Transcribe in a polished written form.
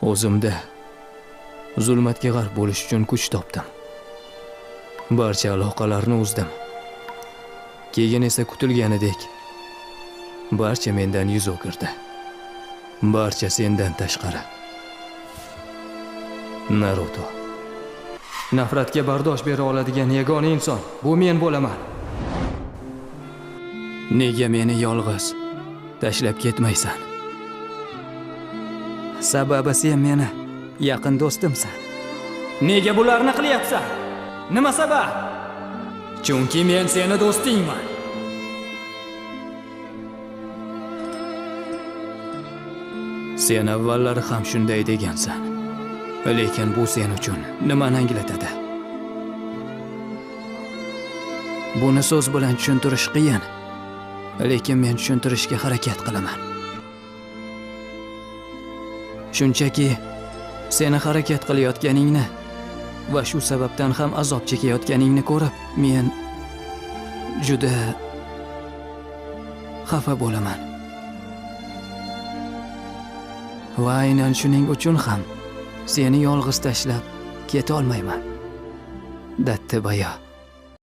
O'zimda zulmatga g'arq bo'lish uchun kuch topdim. Barcha aloqalarni uzdim. Keyin esa kutilganidek barcha mendan yuz o'girdi. Barcha sendan tashqari. Naruto. Nafratga bardosh bera oladigan yagona inson bu men bo'laman. Nega meni yolg'iz tashlab ketmaysan? Sababi sen meni yaqin do'stimsan. Nega bularni qilyapsan? Nima sabab? Chunki men seni do'stingman. Sen avvallari ham shunday degansan. Lekin bu sen uchun nimani anglatadi? Buni so'z bilan tushuntirish qiyin, lekin men tushuntirishga harakat qilaman. Shunchaki seni harakat qilayotganingni va shu sababdan ham azob chekayotganingni ko'rib, men juda xafa bo'laman. Va aynan shuning uchun ham seni yolg'iz tashlab keta olmayman. Dattibaya.